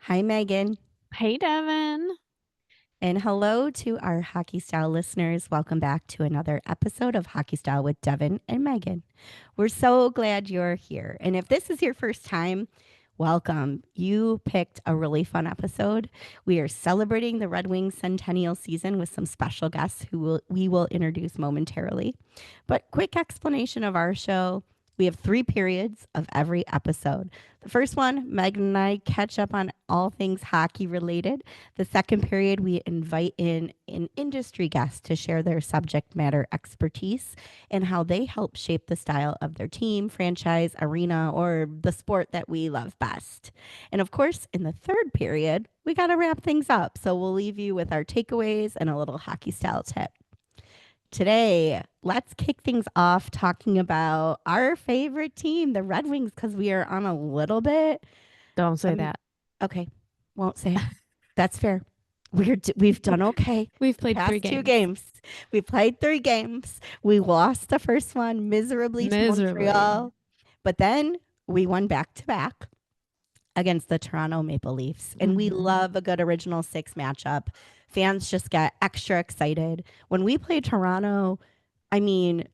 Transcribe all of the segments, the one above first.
Hi, Megan. Hey, Devin. And hello to our Hockey Style listeners. Welcome back to another episode of Hockey Style with Devin and Megan. We're so glad you're here. And if this is your first time, welcome. You picked a really fun episode. We are celebrating the Red Wings centennial season with some special guests we will introduce momentarily. But quick explanation of our show. We have 3 periods of every episode. The first one, Megan and I catch up on all things hockey related. The second period, we invite in an industry guest to share their subject matter expertise and how they help shape the style of their team, franchise, arena, or the sport that we love best. And of course, in the third period, we got to wrap things up. So we'll leave you with our takeaways and a little hockey style tip. Today, let's kick things off talking about our favorite team, the Red Wings, because we are on a little bit. Don't say Um, that. okay, won't say it. That's fair. We've done okay. We've The played three past two games games, we played 3 games. We lost the first one miserably to miserably. Montreal, but then we won back to back against the Toronto Maple Leafs. And we Hmm. love a good original six matchup. Fans just get extra excited. When we play Toronto, I mean,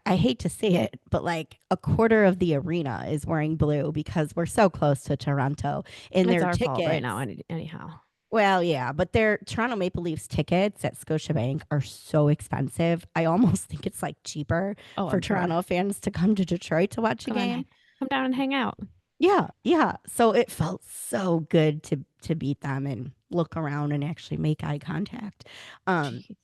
I hate to say it, but like a quarter of the arena is wearing blue because we're so close to Toronto. And It's their our fault right now, tickets, anyhow. well, yeah, but their Toronto Maple Leafs tickets at Scotiabank are so expensive. I almost think it's like cheaper Oh, for I'm sure. Toronto fans to come to Detroit to watch a Come on, game. come down and hang out. Yeah, yeah. So it felt so good to beat them and look around and actually make eye contact. Um, Jeez.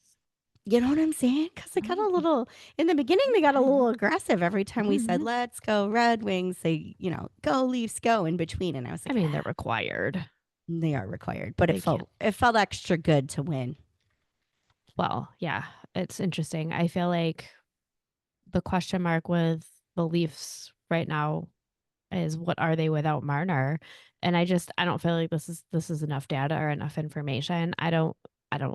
you know what I'm saying? Because they got a Mhm. little in the beginning. They got a little aggressive every time we said Mhm. "Let's go Red Wings." They, go Leafs, go in between, and I was I like, mean, they're required. they are required, but it They can't. felt extra good to win. Well, yeah, it's interesting. I feel like the question mark with the Leafs right now is what are they without Marner? And I don't feel like this is enough data or enough information. I don't know. I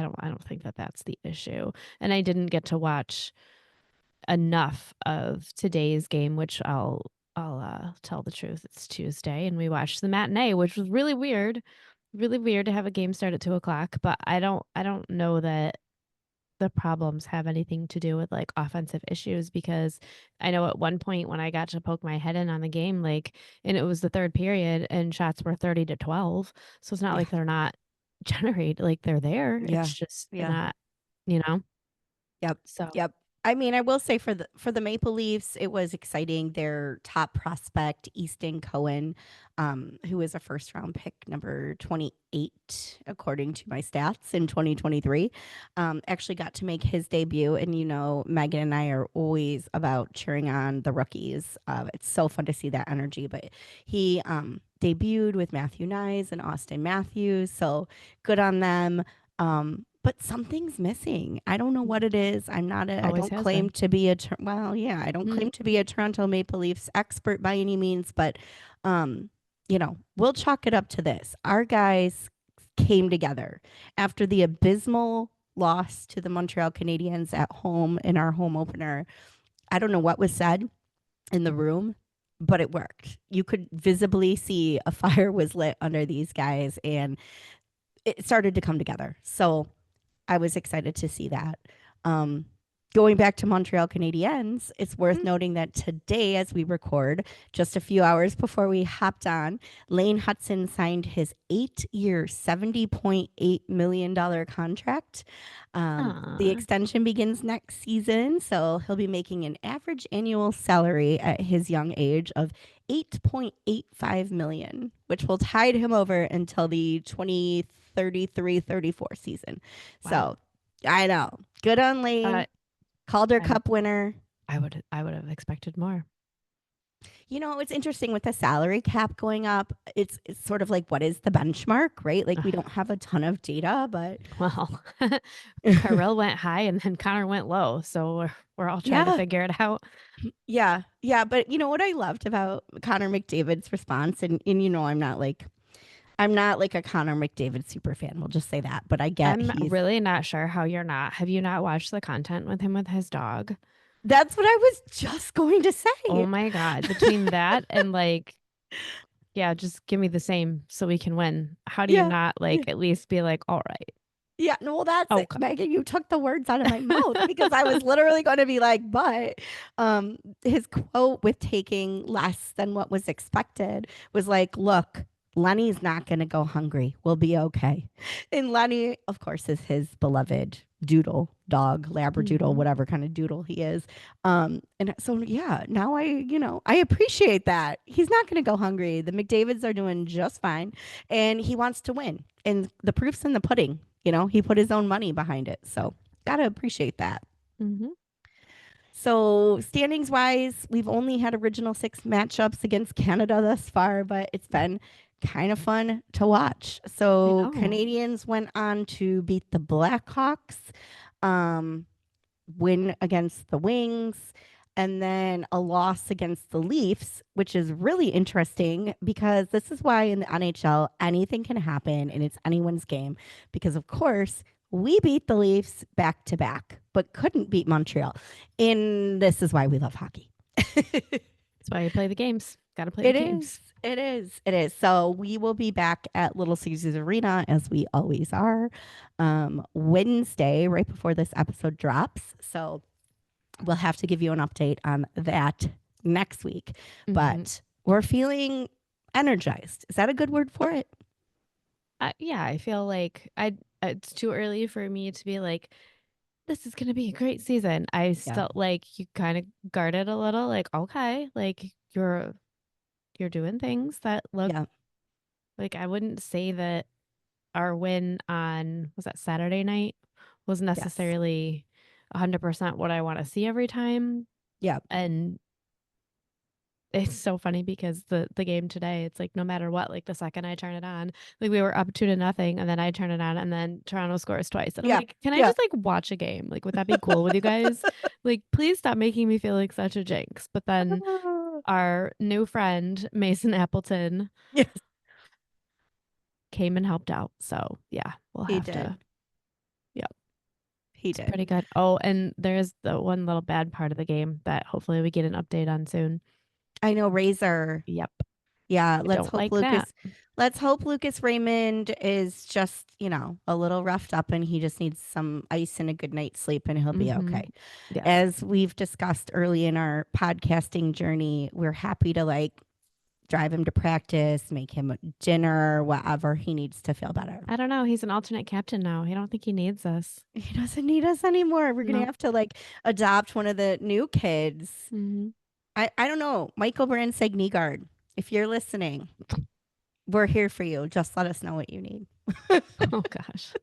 don't think that that's the issue. And I didn't get to watch enough of today's game, which I'll tell the truth. It's Tuesday, and we watched the matinee, which was really weird. Really weird to have a game start at 2 o'clock. But I don't know that the problems have anything to do with like offensive issues because I know at one point when I got to poke my head in on the game, like, and it was the third period and shots were 30-12. So it's not Yeah, like they're not generate, like they're there. It's yeah, just yeah. not, you know? Yep. So Yep. I mean, I will say for the Maple Leafs, it was exciting. Their top prospect, Easton Cohen, who was a first round pick, number 28, according to my stats in 2023, actually got to make his debut. And Megan and I are always about cheering on the rookies. It's so fun to see that energy. But he debuted with Matthew Nyes and Austin Matthews, so good on them. But something's missing. I don't know what it is. I always don't has claim been. to be well, yeah, I don't Mm, claim to be a Toronto Maple Leafs expert by any means, but um, we'll chalk it up to this. Our guys came together after the abysmal loss to the Montreal Canadiens at home in our home opener. I don't know what was said in the room, but it worked. You could visibly see a fire was lit under these guys and it started to come together. So I was excited to see that. Um, Going back to Montreal Canadiens, it's worth mm. noting that today, as we record, just a few hours before we hopped on, Lane Hudson signed his 8-year, $70.8 million contract. The Aw, extension begins next season, so he'll be making an average annual salary at his young age of 8.85 million, which will tide him over until the 2033-34 season. wow. So I know. Good on Uh, Lane. Calder I Cup winner. I would have expected more. It's interesting with the salary cap going up. It's sort of like what is the benchmark, right? Like we don't have a ton of data, but Well, Kirill went high and then Connor went low, so we're all trying to yeah, figure it out. yeah, yeah. But you know what I loved about Connor McDavid's response, and I'm not like a Connor McDavid super fan. We'll just say that, but I get I'm he's. really not sure how you're not. Have you not watched the content with him with his dog? That's what I was just going to Oh say. my God. Between that and like Yeah, just give me the same so we can win. How do you Yeah. not, Yeah. like, at least be like, "All right, Yeah, no, well, that's it, okay." Megan. You took the words out of my mouth because I was literally going to be like, but his quote with taking less than what was expected was like, look, Lenny's not going to go hungry. We'll be okay. And Lenny, of course, is his beloved doodle dog, Labradoodle, Mhm. whatever kind of doodle he is. And so, yeah, now I appreciate that. He's not going to go hungry. The McDavids are doing just fine and he wants to win. And the proof's in the pudding. He put his own money behind it. So, gotta appreciate that. Mhm. So, standings wise, we've only had original six matchups against Canada thus far, but it's been kind of fun to watch. I So, know. Canadians went on to beat the Blackhawks, um, win against the Wings, and then a loss against the Leafs, which is really interesting because this is why in the NHL anything can happen and it's anyone's game. Because, of course, we beat the Leafs back to back, but couldn't beat Montreal. And this is why we love hockey. That's why you play the games. Gotta play the It is. games. It is. It is. So we will be back at Little Caesars Arena as we always are Wednesday, right before this episode drops. So we'll have to give you an update on that next week. Mhm. But we're feeling energized. Is that a good word for it? Yeah, I feel like it's too early for me to be like, "This is gonna be a great season." I Yeah. still like, you kinda guard it a little, like, "Okay, like, you're doing things that look." Yeah. Like, I wouldn't say that our win on, was that Saturday night, was Yes. necessarily 100% what I wanna see every time, Yeah. and it's so funny because the game today, it's like no matter what, like, the second I turn it on, like, we were up 2-0, and then I turn it on, and then Toronto scores twice, and I'm Yeah. like, "Can I Yeah. just, like, watch a game? Like, would that be cool with you guys? Like, please stop making me feel like such a jinx." But then our new friend, Mason Appleton, Yes, came and helped out, so, yeah, we'll he have to. did. Yeah, He it's did. pretty good. Oh, and there's the one little bad part of the game that hopefully we get an update on soon. I know Razor. Yep, Yeah, I don't like that. let's hope Lucas Raymond is just, a little roughed up and he just needs some ice and a good night's sleep and he'll be Mhm. okay. Yes. As we've discussed early in our podcasting journey, we're happy to drive him to practice, make him dinner, whatever he needs to feel better. I don't know, he's an alternate captain now. I don't think he needs us. He doesn't need us anymore. We're gonna Nope. have to adopt one of the new kids. Mhm. I don't know, Michael Brandsegniegard, if you're listening, we're here for you. Just let us know what you need. Oh gosh.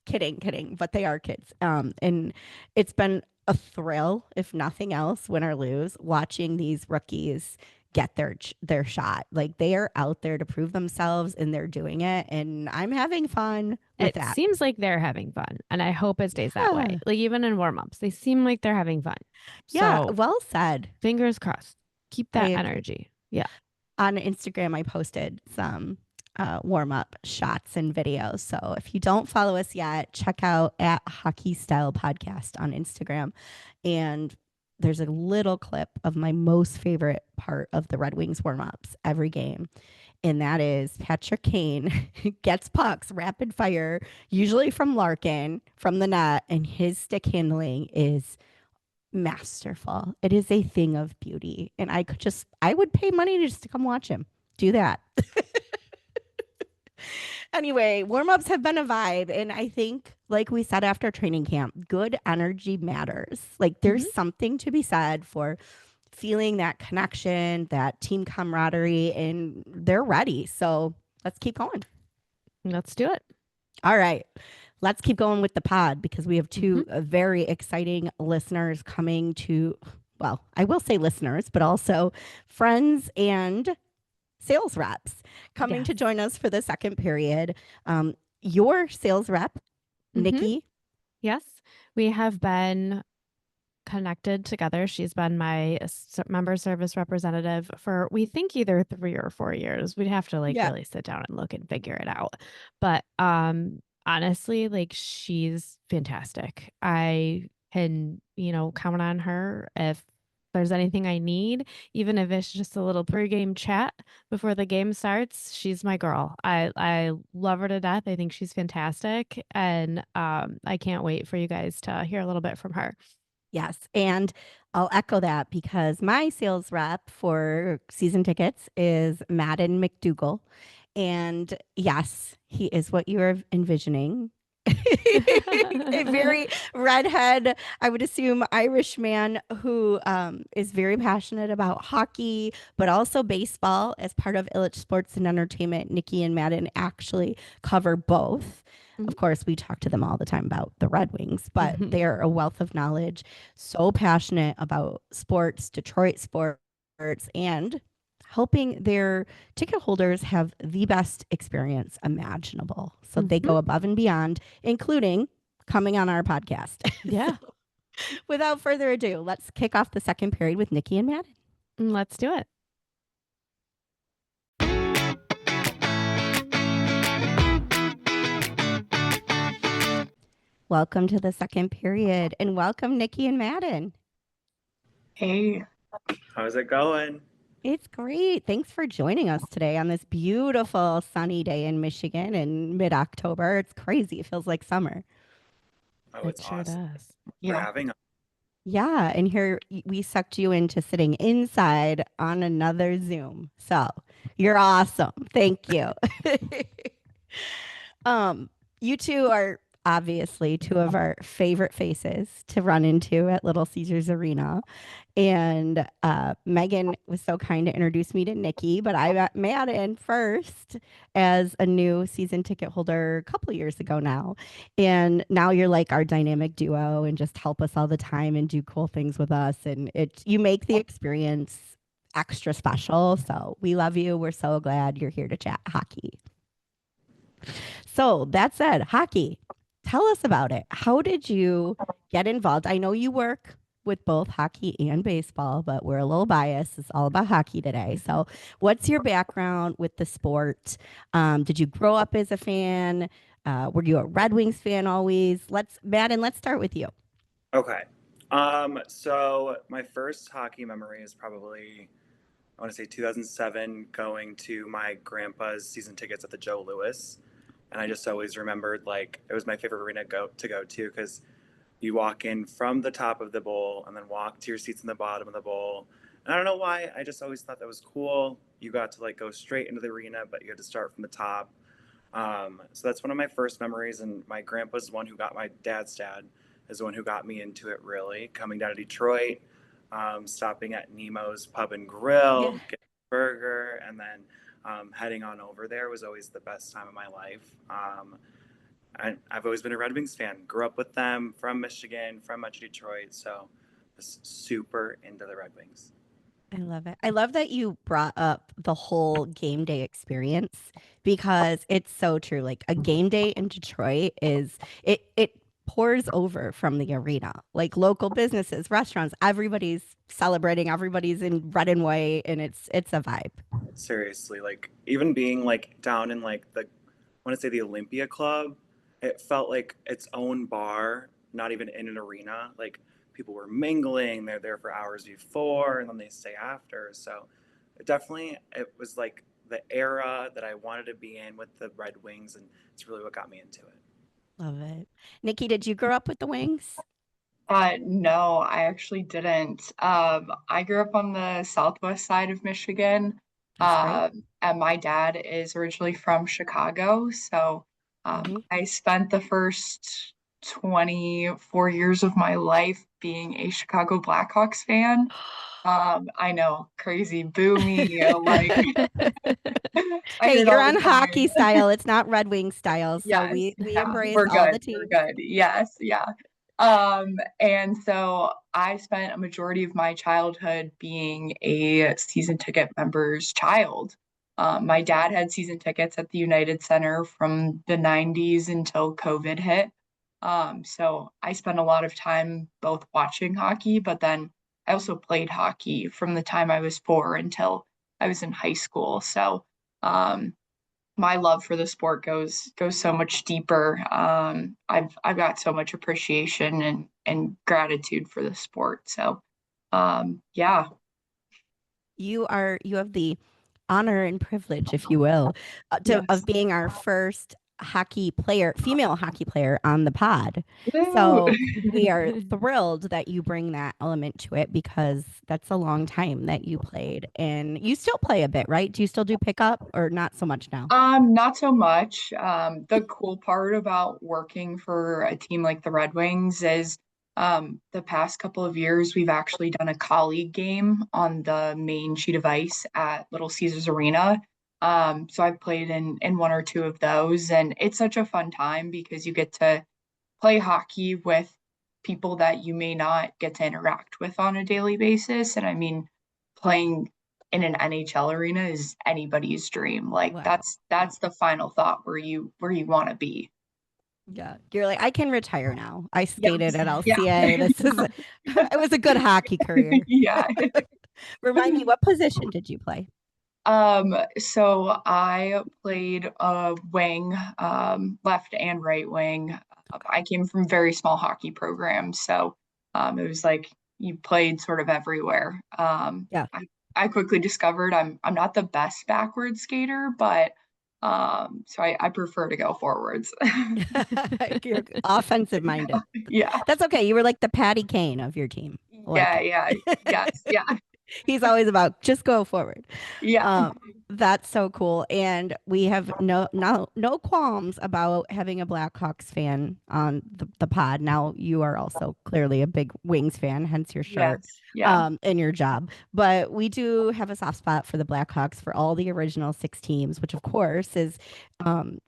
Kidding, but they are kids. And it's been a thrill, if nothing else, win or lose, watching these rookies get their shot. Like they are out there to prove themselves and they're doing it. And I'm having fun with It that. seems like they're having fun, and I hope it stays that way. Yeah. Like, even in warm-ups, they seem like they're having fun. Yeah. So, Well said. fingers crossed. Keep I that agree. energy. Yeah. On Instagram, I posted some warm up shots and videos. So if you don't follow us yet, check out at Hockey Style Podcast on Instagram. And there's a little clip of my most favorite part of the Red Wings warm ups every game. And that is Patrick Kane gets pucks rapid fire, usually from Larkin from the net, and his stick handling is masterful. It is a thing of beauty. And I would pay money just to come watch him do that. Anyway, warm ups have been a vibe. And I think, like we said after training camp, good energy matters. Like there's Mhm. something to be said for feeling that connection, that team camaraderie, and they're ready. So let's keep going. Let's do it. All right. Let's keep going with the pod because we have Mhm. two very exciting listeners coming to, well, I will say listeners, but also friends and sales reps coming Yes. to join us for the second period. Your sales rep, Mhm. Nikki. Yes. We have been connected together. She's been my member service representative for, we think, either 3 or 4 years. We'd have to, like, Yeah. really sit down and look and figure it out. But, honestly, like, she's fantastic. I can, count on her if there's anything I need, even if it's just a little pregame chat before the game starts, she's my girl. I love her to death. I think she's fantastic, and I can't wait for you guys to hear a little bit from her. Yes. And I'll echo that because my sales rep for season tickets is Madden McDougall. And yes, he is what you're envisioning. A very redhead, I would assume, Irish man who is very passionate about hockey, but also baseball as part of Illich Sports and Entertainment. Nikki and Madden actually cover both. Mhm. Of course, we talk to them all the time about the Red Wings, but Mhm. they're a wealth of knowledge, so passionate about sports, Detroit sports, and helping their ticket holders have the best experience imaginable. So they Mhm. go above and beyond, including coming on our podcast. Yeah, So without further ado, let's kick off the second period with Nikki and Madden. let's do it. Welcome to the second period and welcome Nikki and Madden. Hey, How's it going? It's great. Thanks for joining us today on this beautiful sunny day in Michigan in mid-October. It's crazy. It feels like summer. Oh, It it's sure awesome does. for yeah, having us. Yeah, and here we sucked you into sitting inside on another Zoom. So you're awesome. Thank you. um, you two are obviously two of our favorite faces to run into at Little Caesars Arena. And Megan was so kind to introduce me to Nikki, but I met Madden first as a new season ticket holder a couple of years ago now. And now you're like our dynamic duo and just help us all the time and do cool things with us. And you make the experience extra special. So we love you. We're so glad you're here to chat hockey. So that said, hockey, tell us about it. How did you get involved? I know you work with both hockey and baseball, but we're a little biased. It's all about hockey today. So, what's your background with the sport? Did you grow up as a fan? Were you a Red Wings fan always? Madden, let's start with you. Okay. So my first hockey memory is probably, I want to say 2007, going to my grandpa's season tickets at the Joe Louis. And I just always remembered like it was my favorite arena to go to because you walk in from the top of the bowl and then walk to your seats in the bottom of the bowl. And I don't know why, I just always thought that was cool. You got to like go straight into the arena, but you had to start from the top. So that's one of my first memories, and my grandpa's the one who got my dad's dad is the one who got me into it really. Coming down to Detroit, stopping at Nemo's Pub and Yeah. Grill, getting a burger, and then heading on over there was always the best time of my life. I've always been a Red Wings fan. Grew up with them from Michigan, from much Detroit, so just super into the Red Wings. I love it. I love that you brought up the whole game day experience because it's so true. Like a game day in Detroit it pours over from the arena. Like local businesses, restaurants, everybody's celebrating, everybody's in red and white and it's a vibe. Seriously, like even being like down in like the, I want to say the Olympia Club, it felt like its own bar, not even in an arena. Like people were mingling, they're there for hours before and then they stay after. So it was like the era that I wanted to be in with the Red Wings, and it's really what got me into it. Love it. Nikki, did you grow up with the Wings? no, I actually didn't. I grew up on the southwest side of Michigan, That's great. and my dad is originally from Chicago, so Mhm. I spent the first 24 years of my life being a Chicago Blackhawks fan. I know, crazy, boomy, like I Hey, hear it you're all the on hockey time. style. It's not Red Wing style. So Yes, we yeah, embrace we're all good. the We're teams. good. Yes, yeah. And so I spent a majority of my childhood being a season ticket member's child. My dad had season tickets at the United Center from the 90s until COVID hit. So I spent a lot of time both watching hockey, but then I also played hockey from the time I was 4 until I was in high school. So um, my love for the sport goes so much deeper. I've got so much appreciation and gratitude for the sport. So Yeah. You have the honor and privilege, if you will, of Yes. being our first female hockey player on the pod. Woo! So we are thrilled that you bring that element to it, because that's a long time that you played, and you still play a bit, right? Do you still do pickup, or not so much now? Not so much. The cool part about working for a team like the Red Wings is the past couple of years we've actually done a colleague game on the main sheet of ice at Little Caesars Arena. So I've played in one or two of those, and it's such a fun time because you get to play hockey with people that you may not get to interact with on a daily basis. And I mean, playing in an NHL arena is anybody's dream. Like Wow. that's the final thought where you want to be. Yeah. You're like, I can retire now. I skated Yes. at Yeah. LCA. It was a good hockey career. Yeah. Remind me, what position did you play? So I played a wing, left and right wing. I came from very small hockey programs, so it was like you played sort of everywhere. Yeah. I quickly discovered I'm not the best backward skater, but so I prefer to go forwards. You're offensive minded. Yeah. That's okay. You were like the Patty Kane of your team. I like Yeah, it. yeah. Yes, yeah. He's always about just go forward. Yeah. That's so cool. And we have no qualms about having a Blackhawks fan on the pod. Now you are also clearly a big Wings fan, hence your shirt, Yes. Yeah. and your job. But we do have a soft spot for the Blackhawks, for all the original 6 teams, which of course has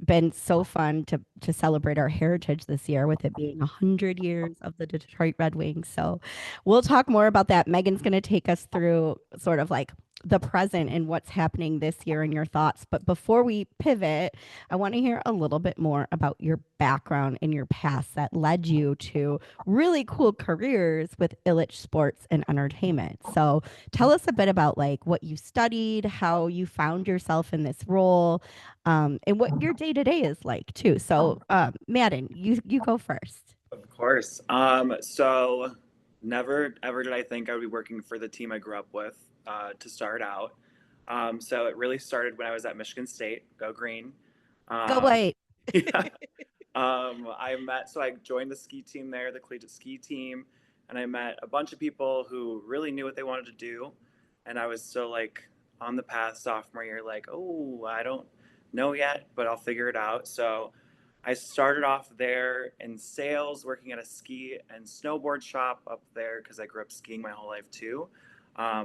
been so fun to celebrate our heritage this year, with it being 100 years of the Detroit Red Wings. So we'll talk more about that. Megan's going to take us through sort of like the present and what's happening this year and your thoughts. But before we pivot, I want to hear a little bit more about your background and your past that led you to really cool careers with Illich Sports and Entertainment. So tell us a bit about like what you studied, how you found yourself in this role, and what your day to day is like too. So, Madden, you go first. Of course. So never ever did I think I would be working for the team I grew up with to start out. So it really started when I was at Michigan State. Go Green. Go Um, White. yeah. So I joined the ski team there, the collegiate ski team, and I met a bunch of people who really knew what they wanted to do. And I was still like on the path sophomore year, like, oh, I don't know yet, but I'll figure it out. So I started off there in sales, working at a ski and snowboard shop up there because I grew up skiing my whole life too.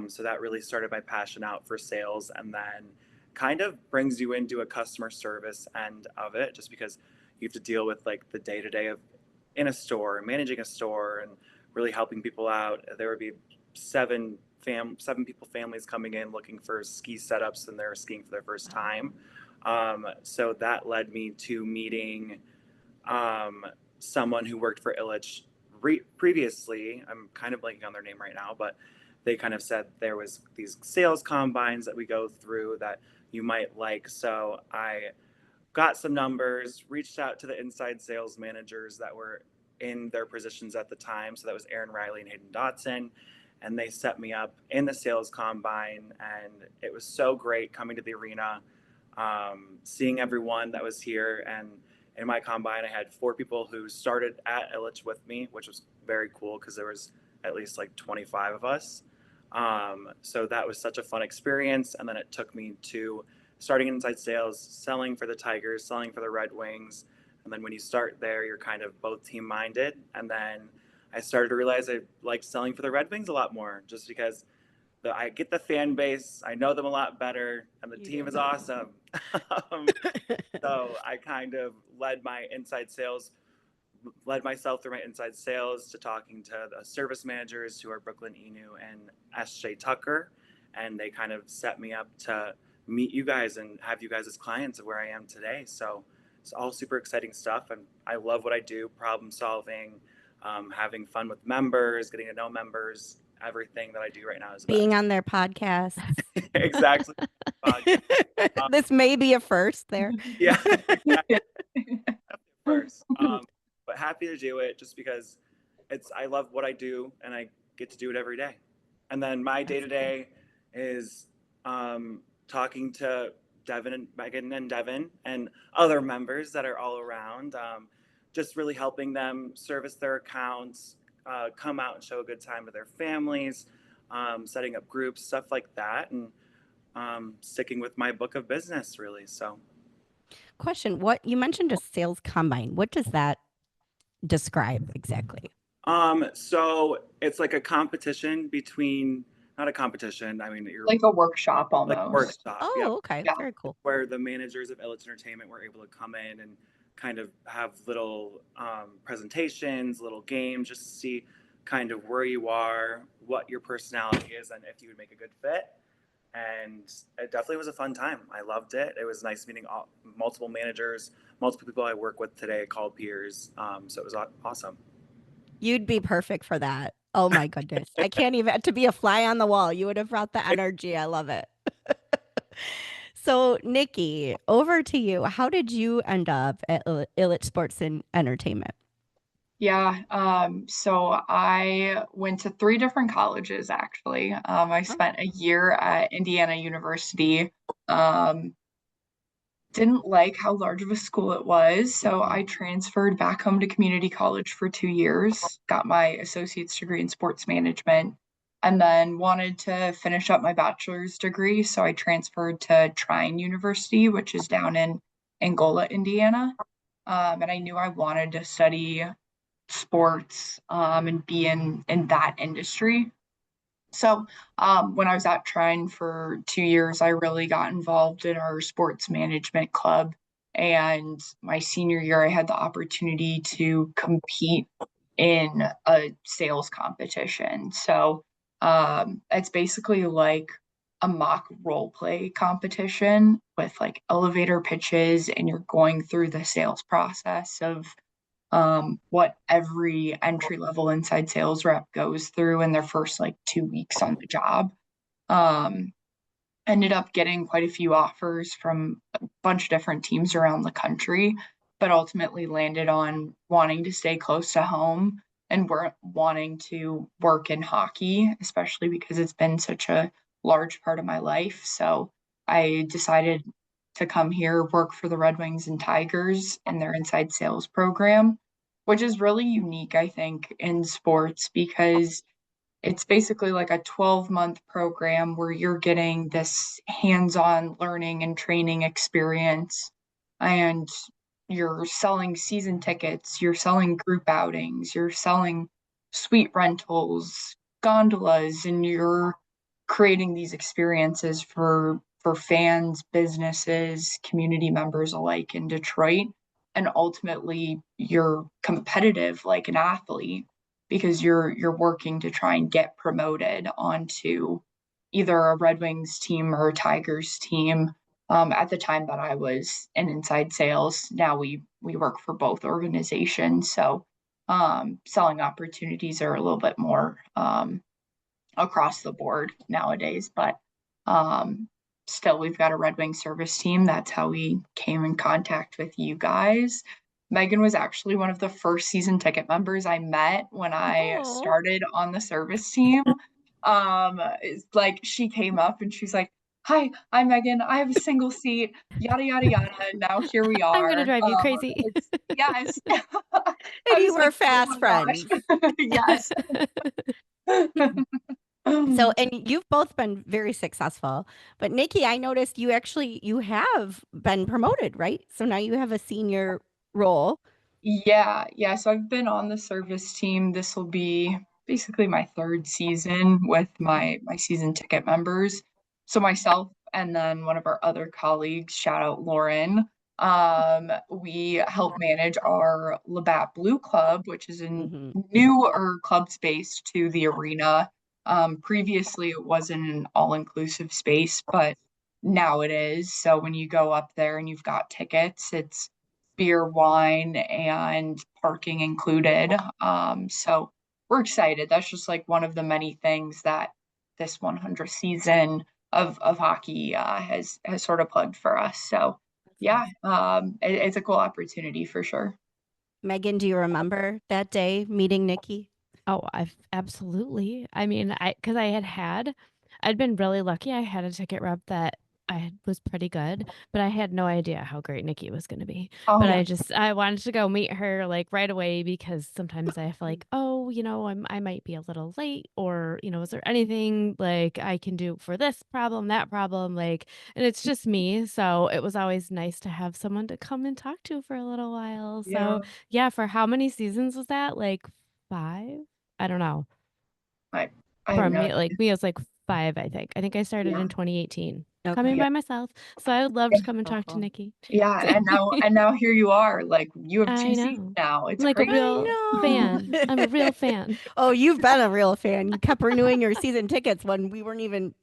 So that really started my passion out for sales, and then kind of brings you into a customer service end of it, just because you have to deal with like the day to day of in a store, managing a store, and really helping people out. There would be seven people families coming in looking for ski setups, and they're skiing for their first time. So that led me to meeting someone who worked for Illich previously. I'm kind of blanking on their name right now, but they kind of said there was these sales combines that we go through that you might like. So I got some numbers, reached out to the inside sales managers that were in their positions at the time. So that was Aaron Riley and Hayden Dotson. And they set me up in the sales combine. And it was so great coming to the arena, seeing everyone that was here. And in my combine, I had 4 people who started at Illich with me, which was very cool because there was at least like 25 of us. So that was such a fun experience. And then it took me to starting inside sales, selling for the Tigers, selling for the Red Wings. And then when you start there, you're kind of both team minded. And then I started to realize I liked selling for the Red Wings a lot more, just because I get the fan base, I know them a lot better, and the team is awesome. So I kind of led myself through my inside sales to talking to the service managers, who are Brooklyn Inu and S.J. Tucker. And they kind of set me up to meet you guys and have you guys as clients of where I am today. So it's all super exciting stuff. And I love what I do, problem solving, having fun with members, getting to know members. Everything that I do right now is Being on their podcast. Exactly. This may be a first there. Yeah. First. But happy to do it just because I love what I do and I get to do it every day. And then my day-to-day is talking to Devin and Megan and Devin and other members that are all around, just really helping them service their accounts, come out and show a good time to their families, setting up groups, stuff like that, and sticking with my book of business, really. So, Question: What you mentioned a sales combine? What does that describe exactly? so it's like a competition between, not a competition. I mean, you're Like a workshop like a almost. workshop. Oh, Yep. okay, Yeah. very cool. Where the managers of Illich Entertainment were able to come in and kind of have little presentations, little games, just to see kind of where you are, what your personality is, and if you would make a good fit. And it definitely was a fun time. I loved it. It was nice meeting multiple managers, multiple people I work with today called peers. So it was awesome. You'd be perfect for that. Oh my goodness. I can't even to be a fly on the wall. You would have brought the energy. I love it. So, Nikki, over to you. How did you end up at Illich Sports and Entertainment? Yeah, so I went to 3 different colleges actually. I spent a year at Indiana University. Didn't like how large of a school it was, so I transferred back home to community college for 2 years, got my associate's degree in sports management, and then wanted to finish up my bachelor's degree, so I transferred to Trine University, which is down in Angola, Indiana. And I knew I wanted to study sports and be in that industry. So when I was at Trine for 2 years, I really got involved in our sports management club. And my senior year, I had the opportunity to compete in a sales competition. So it's basically like a mock role play competition with like elevator pitches, and you're going through the sales process of what every entry level inside sales rep goes through in their first like 2 weeks on the job. Um, Ended up getting quite a few offers from a bunch of different teams around the country, but ultimately landed on wanting to stay close to home and wanting to work in hockey, especially because it's been such a large part of my life. So I decided to come here, work for the Red Wings and Tigers in their inside sales program, which is really unique, I think, in sports because it's basically like a 12-month program where you're getting this hands-on learning and training experience, and you're selling season tickets, you're selling group outings, you're selling suite rentals, gondolas, and you're creating these experiences for fans, businesses, community members alike in Detroit. And ultimately, you're competitive like an athlete because you're working to try and get promoted onto either a Red Wings team or a Tigers team. At the time that I was in inside sales, now we work for both organizations, so selling opportunities are a little bit more across the board nowadays. But still, we've got a Red Wing service team. That's how we came in contact with you guys. Megan was actually one of the first season ticket members I met when I started on the service team. It's like she came up and she's like, "Hi, I'm Megan. I have a single seat, yada yada yada." And now here we are. I'm gonna drive you crazy. Yes. And you were fast friends. Yes. So, and you've both been very successful. But Nikki, I noticed you have been promoted, right? So now you have a senior role. Yeah. So I've been on the service team. This will be basically my 3rd season with my season ticket members. So myself and then one of our other colleagues, shout out Lauren, we help manage our Labatt Blue Club, which is a newer club space to the arena. Previously, it wasn't an all-inclusive space, but now it is. So when you go up there and you've got tickets, it's beer, wine, and parking included. So we're excited. That's just like one of the many things that this 100th season of hockey has sort of plugged for us. So yeah, it's a cool opportunity for sure. Megan, do you remember that day meeting Nikki? Oh, I've absolutely. I mean, because I'd been really lucky. I had a ticket rep that was pretty good, but I had no idea how great Nikki was going to be. Oh But yeah. I wanted to go meet her like right away because sometimes I feel like, oh, I might be a little late, or is there anything like I can do for this problem, that problem, like, and it's just me. So it was always nice to have someone to come and talk to for a little while. Yeah. So yeah, for how many seasons was that? Like 5? I don't know. I have For no me, idea. me, it's like 5, I think. I think I started Yeah. in 2018, coming Okay. Yeah. by myself. So I would love Yeah. to come and So talk to cool. Nikki. Yeah. And now here you are. Like you have I 2 seasons know. now. I'm It's like a crazy. real I fan. know. I'm a real fan. Oh, you've been a real fan. You kept renewing your season tickets when we weren't even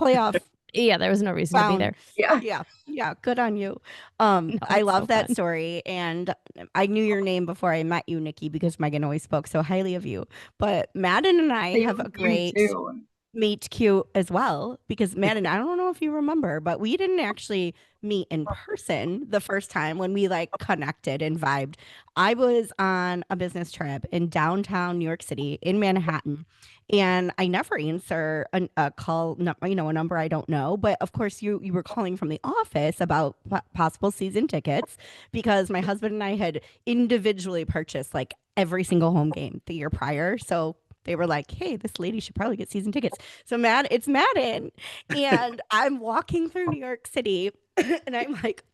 playoff Yeah, there was no reason to be bound. there. Yeah. Yeah, good on you. No, I it's love so that fun. story, and I knew your name before I met you, Nikki, because Megan always spoke so highly of you. But Madden and I Same have a with you great too. meet cute as well, because Madden, I don't know if you remember, but we didn't actually meet in person the first time when we like connected and vibed. I was on a business trip in downtown New York City in Manhattan, and I never answer a call, a number I don't know. But of course, you were calling from the office about possible season tickets because my husband and I had individually purchased like every single home game the year prior. So they were like, "Hey, this lady should probably get season tickets." So it's Madden, and I'm walking through New York City, and I'm like,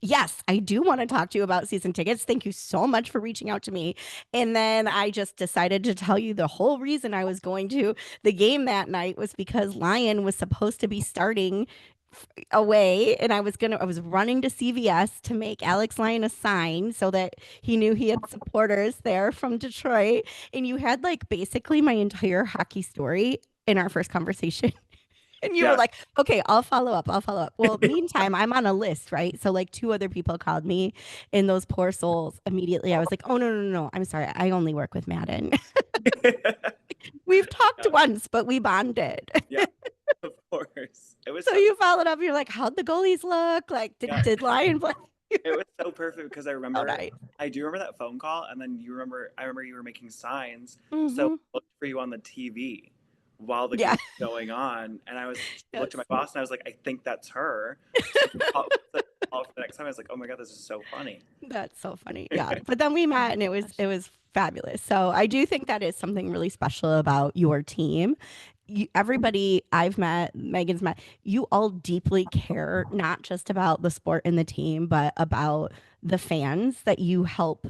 "Yes, I do want to talk to you about season tickets. Thank you so much for reaching out to me." And then I just decided to tell you the whole reason I was going to the game that night was because Lion was supposed to be starting away, and I was running to CVS to make Alex Lyon a sign so that he knew he had supporters there from Detroit. And you had like basically my entire hockey story in our first conversation. And you were Yeah. like, "Okay, I'll follow up. I'll follow up." Well, meantime, I'm on a list, right? So like 2 other people called me, and those poor souls immediately I was like, "Oh no, no, no, no. I'm sorry. I only work with Madden." We've talked Yeah. once, but we bonded. Yeah, of course. It was So such you followed up. You're like, "How'd the goalies look? Like, yeah, did Lion play?" it was so perfect because Oh, nice. I do remember that phone call, and then I remember you were making signs, so Mm-hmm. I looked for you on the TV while the game Yeah. was going on, and looked Yes. at my boss, and I was like, I think that's her. So call for the next time. I was like, oh my god, this is so funny. That's so funny. Yeah. But then we met, and it was fabulous. So I do think that is something really special about your team. Everybody I've met, Megan's met, you all deeply care not just about the sport and the team, but about the fans that you help,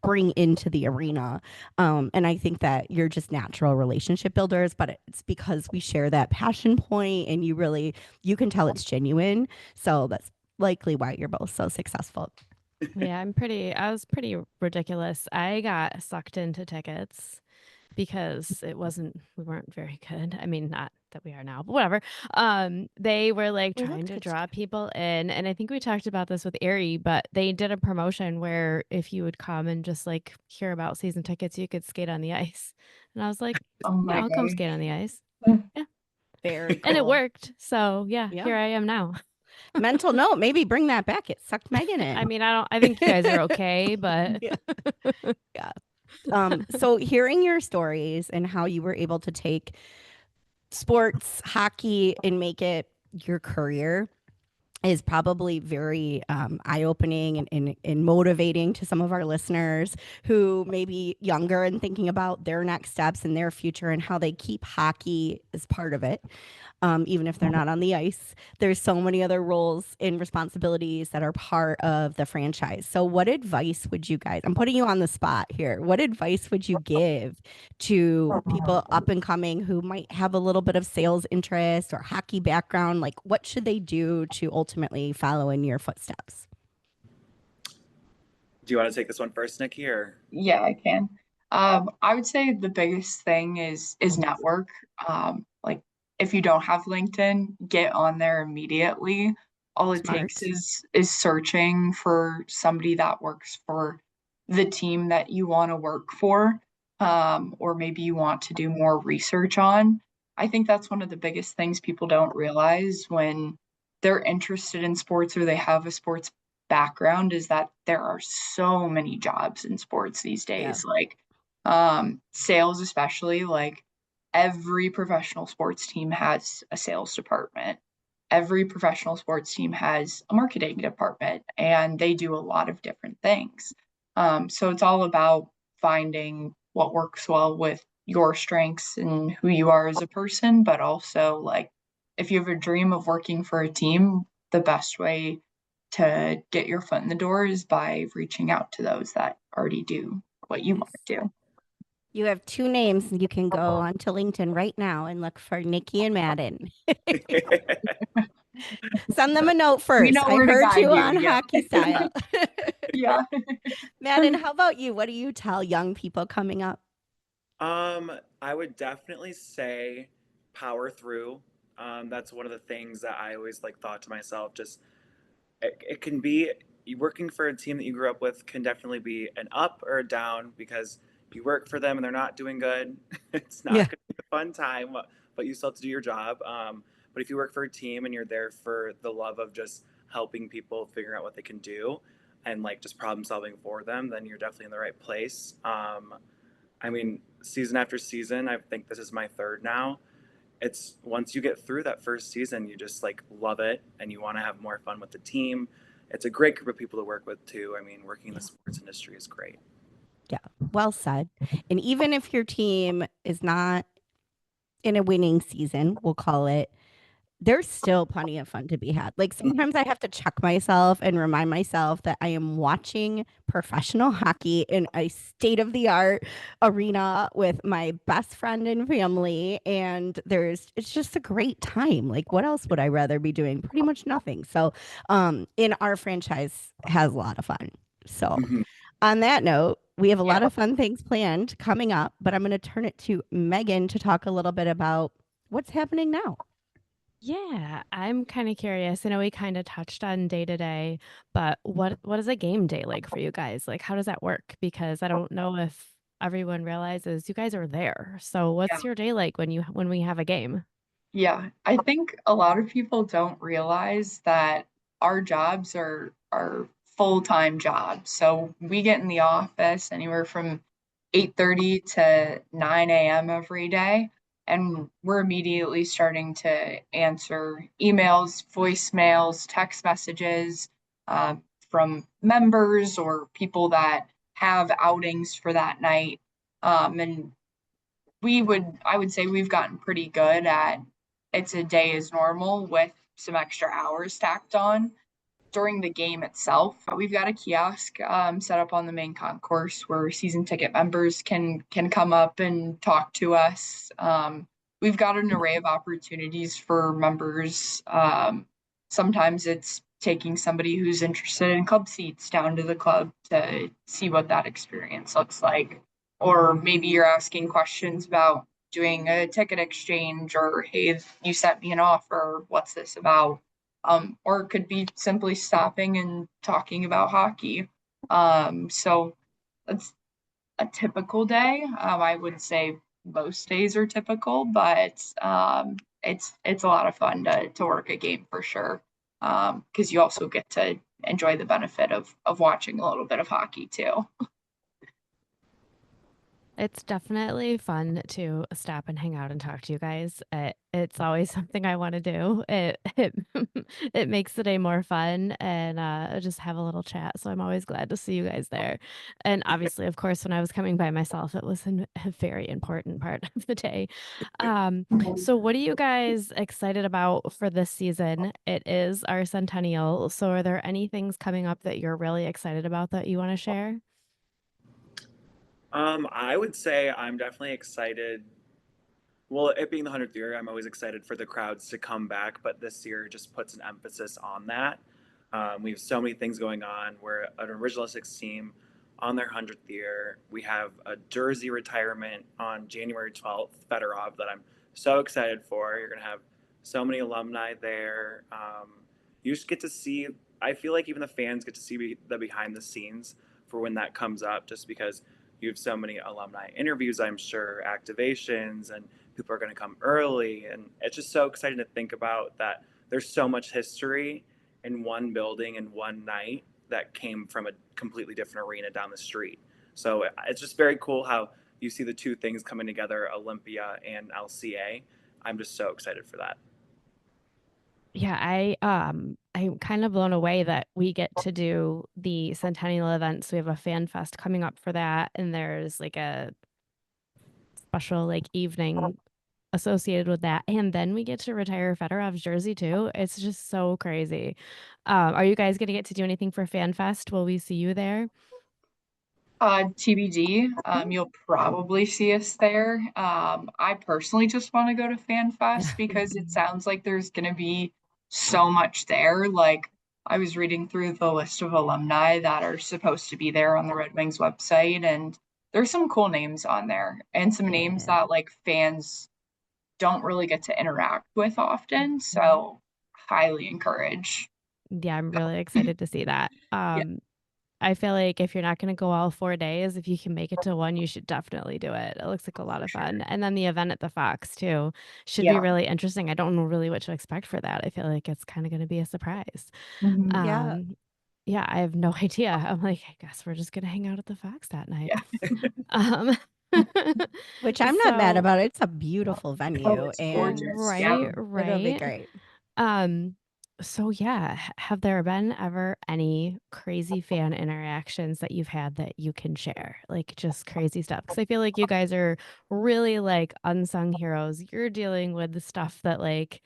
bring into the arena. And I think that you're just natural relationship builders, but it's because we share that passion point, and you can tell it's genuine. So that's likely why you're both so successful. Yeah, I was pretty ridiculous. I got sucked into tickets because we weren't very good. I mean, not that we are now, but whatever. They were like We trying looked to good draw together. people in, and I think we talked about this with Ari, but they did a promotion where if you would come and just like hear about season tickets, you could skate on the ice. And I was like, Oh yeah, my I'll come skate gosh. on the ice. Yeah. Very And it cool. worked. So yeah, Yeah. here I am now. Mental note, maybe bring that back. It sucked Megan in. I mean, I think you guys are okay, but Yeah. Yeah. So hearing your stories and how you were able to take sports, hockey, and make it your career is probably very eye-opening and motivating to some of our listeners who may be younger and thinking about their next steps and their future and how they keep hockey as part of it. Even if they're not on the ice, there's so many other roles and responsibilities that are part of the franchise. So what advice would you guys, I'm putting you on the spot here. What advice would you give to people up and coming who might have a little bit of sales interest or hockey background? Like what should they do to ultimately follow in your footsteps? Do you want to take this one first, Nikki, or? Yeah, I can. I would say the biggest thing is network. Like if you don't have LinkedIn, get on there immediately. All it takes Smart. is searching for somebody that works for the team that you want to work for, or maybe you want to do more research on. I think that's one of the biggest things people don't realize when they're interested in sports or they have a sports background is that there are so many jobs in sports these Yeah. days. Like Sales especially, like every professional sports team has a sales department. Every professional sports team has a marketing department, and they do a lot of different things. So it's all about finding what works well with your strengths and who you are as a person, but also like if you have a dream of working for a team, the best way to get your foot in the door is by reaching out to those that already do what you want to do. You have two names. You can go onto LinkedIn right now and look for Nikki and Madden. Send them a note We first. know I where to heard guide you you. on Yeah. Hockey Style. Yeah. Madden, how about you? What do you tell young people coming up? I would definitely say power through. That's one of the things that I always like thought to myself. Just it can be working for a team that you grew up with can definitely be an up or a down because you work for them and they're not doing good. It's not Yeah. going to be a fun time, but you still have to do your job. But if you work for a team and you're there for the love of just helping people figure out what they can do and like just problem solving for them, then you're definitely in the right place. I mean, season after season, I think this is my third now. It's once you get through that first season, you just like love it and you want to have more fun with the team. It's a great group of people to work with too. I mean, working in the sports industry is great. Yeah, well said. And even if your team is not in a winning season, we'll call it, there's still plenty of fun to be had. Like sometimes I have to check myself and remind myself that I am watching professional hockey in a state of the art arena with my best friend and family. And it's just a great time. Like what else would I rather be doing? Pretty much nothing. So, in our franchise has a lot of fun. So on that note, we have a lot of fun things planned coming up, but I'm going to turn it to Megan to talk a little bit about what's happening now. Yeah, I'm kind of curious. I know we kind of touched on day to day, but what is a game day like for you guys? Like, how does that work? Because I don't know if everyone realizes you guys are there. So, Yeah. what's your day like when we have a game? Yeah. I think a lot of people don't realize that our jobs are full-time jobs. So we get in the office anywhere from 8:30 to 9 a.m. every day. And we're immediately starting to answer emails, voicemails, text messages uh, from members or people that have outings for that night. And I would say we've gotten pretty good at it's a day as normal with some extra hours tacked on during the game itself. We've got a kiosk set up on the main concourse where season ticket members can come up and talk to us. We've got an array of opportunities for members. Sometimes it's taking somebody who's interested in club seats down to the club to see what that experience looks like. Or maybe you're asking questions about doing a ticket exchange or, hey, you sent me an offer, what's this about? Or it could be simply stopping and talking about hockey. So that's a typical day. I would say most days are typical, but it's a lot of fun to work a game for sure. Because you also get to enjoy the benefit of watching a little bit of hockey too. It's definitely fun to stop and hang out and talk to you guys. It's always something I want to do. It makes the day more fun and just have a little chat. So I'm always glad to see you guys there. And obviously, of course, when I was coming by myself, it was a very important part of the day. So what are you guys excited about for this season? It is our centennial. So are there any things coming up that you're really excited about that you want to share? I would say I'm definitely excited. Well, it being the 100th year, I'm always excited for the crowds to come back, but this year just puts an emphasis on that. We have so many things going on. We're an Original Six team on their 100th year. We have a jersey retirement on January 12th, Fedorov, that I'm so excited for. You're going to have so many alumni there. You just get to see, I feel like even the fans get to see the behind the scenes for when that comes up, just because you have so many alumni interviews, I'm sure, activations, and people are going to come early. And it's just so exciting to think about that there's so much history in one building in one night that came from a completely different arena down the street. So it's just very cool how you see the two things coming together, Olympia and LCA. I'm just so excited for that. Yeah, I'm kind of blown away that we get to do the centennial events. We have a fan fest coming up for that, and there's like a special like evening associated with that, and then we get to retire Fedorov's jersey too. It's just so crazy. Are you guys gonna get to do anything for Fan Fest? Will we see you there? TBD. You'll probably see us there. I personally just want to go to Fan Fest because it sounds like there's gonna be so much there. Like I was reading through the list of alumni that are supposed to be there on the Red Wings website, and there's some cool names on there and some names that like fans don't really get to interact with often. So highly encourage. Yeah, I'm really excited to see that. Yeah. I feel like if you're not going to go all 4 days, if you can make it to one, you should definitely do it. It looks like a lot of fun. And then the event at the Fox too should be Yeah. really interesting. I don't know really what to expect for that. I feel like it's kind of going to be a surprise. Mhm. Yeah. Yeah, I have no idea. I'm like, I guess we're just going to hang out at the Fox that night. Yeah. Um, Which I'm not mad So- about. It's a beautiful venue, it's and gorgeous. Yeah. right, it'll be right. great. So yeah, have there been ever any crazy fan interactions that you've had that you can share? Like just crazy stuff? Because I feel like you guys are really like unsung heroes. You're dealing with the stuff that like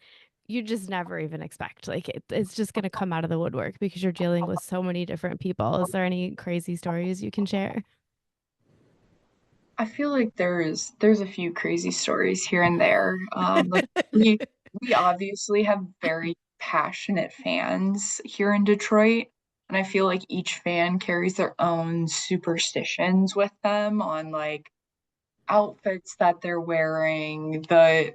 you just never even expect. Like it's just gonna come out of the woodwork because you're dealing with so many different people. Is there any crazy stories you can share? I feel like there's a few crazy stories here and there. Like we obviously have very passionate fans here in Detroit, and I feel like each fan carries their own superstitions with them on like outfits that they're wearing, the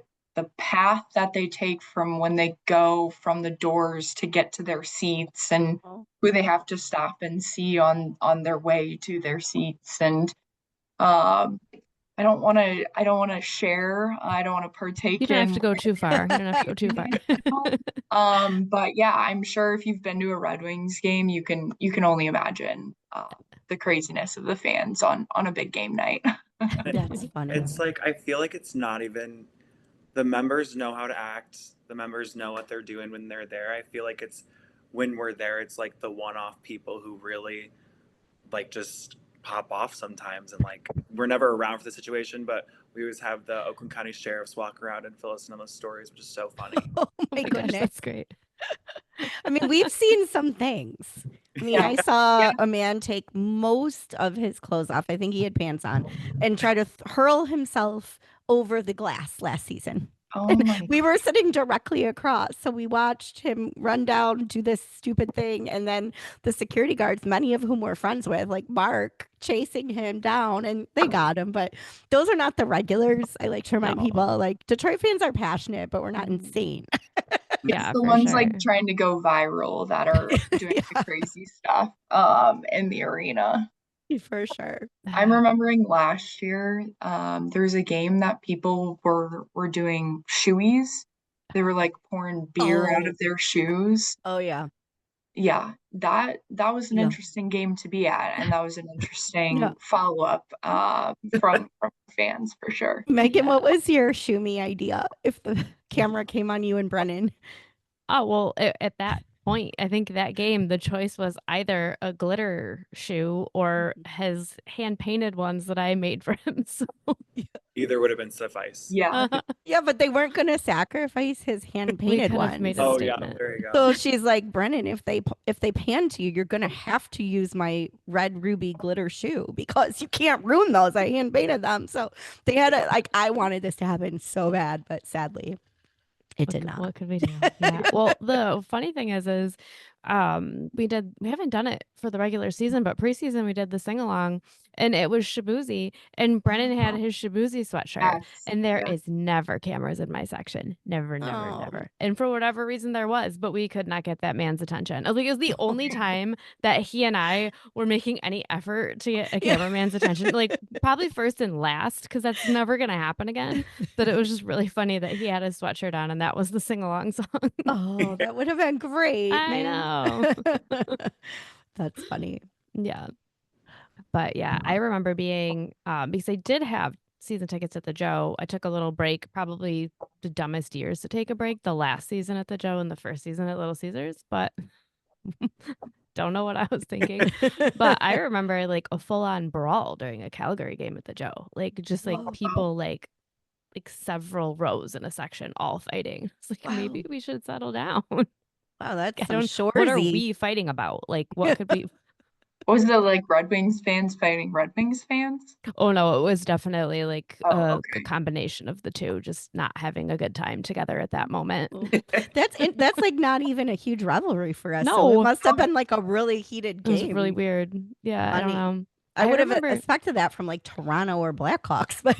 path that they take from when they go from the doors to get to their seats, and who they have to stop and see on their way to their seats. And I don't want to share. I don't want to partake You don't have in to go too far. You don't have to go too far. but yeah, I'm sure if you've been to a Red Wings game, you can only imagine the craziness of the fans on a big game night. That's funny. It's like, I feel like it's not even, the members know how to act. The members know what they're doing when they're there. I feel like it's, when we're there, it's like the one-off people who really like just pop off sometimes. And like, we're never around for the situation, but we always have the Oakland County sheriffs walk around and fill us in on those stories, which is so funny. Oh my Gosh, goodness. that's great. I mean, we've seen some things. I mean, Yeah. I saw a man take most of his clothes off. I think he had pants on and try to hurl himself over the glass last season. Oh And my we were sitting directly across. So we watched him run down, do this stupid thing. And then the security guards, many of whom we're friends with, like Mark, chasing him down, and they got him. But those are not the regulars. I like to remind people, like, Detroit fans are passionate, but we're not insane. Yeah, the for ones sure. like trying to go viral that are doing the crazy stuff in the arena. For sure. I'm remembering last year, there's a game that people were doing shoeies. They were like pouring beer out of their shoes. Oh, yeah. Yeah, that was an Yeah. interesting game to be at, and that was an interesting Yeah. follow-up from fans for sure. Megan, what was your shoe me idea if the camera came on you and Brennan? Oh, well, at that point, I think that game, the choice was either a glitter shoe or his hand painted ones that I made for him. So Either would have been suffice. Yeah. Yeah, but they weren't going to sacrifice his hand we painted could have made ones. a Oh yeah, statement. there you go. So she's like, Brennan, if they pan to you, you're gonna have to use my red ruby glitter shoe because you can't ruin those. I hand painted them. So they had I wanted this to happen so bad, but sadly it did not. What could we do? Yeah. Well, the funny thing is we haven't done it for the regular season, but preseason we did the sing along, and it was Shabuzi, and Brennan had his Shabuzi sweatshirt, Yes. and there Yeah. is never cameras in my section, never, Oh. never. And for whatever reason there was, but we could not get that man's attention. Like, it was the only time that he and I were making any effort to get a cameraman's attention, like probably first and last, because that's never gonna happen again. But it was just really funny that he had his sweatshirt on, and that was the sing along song. Oh, that would have been great. I man. know. That's funny. Yeah. But yeah, I remember being because I did have season tickets at the Joe. I took a little break, probably the dumbest years to take a break, the last season at the Joe and the first season at Little Caesars, but don't know what I was thinking. But I remember like a full-on brawl during a Calgary game at the Joe. Like just like people like several rows in a section all fighting. It's like maybe we should settle down. Wow, that's some What are shoresy. we fighting about? Like what could we Was it like Red Wings fans fighting Red Wings fans? Oh no, it was definitely like Oh, a okay. combination of the two, just not having a good time together at that moment. That's like not even a huge rivalry for us. So No. it must have been like a really heated It was game. really weird. Yeah, I don't know. I would have remember- expected that from like Toronto or Blackhawks, but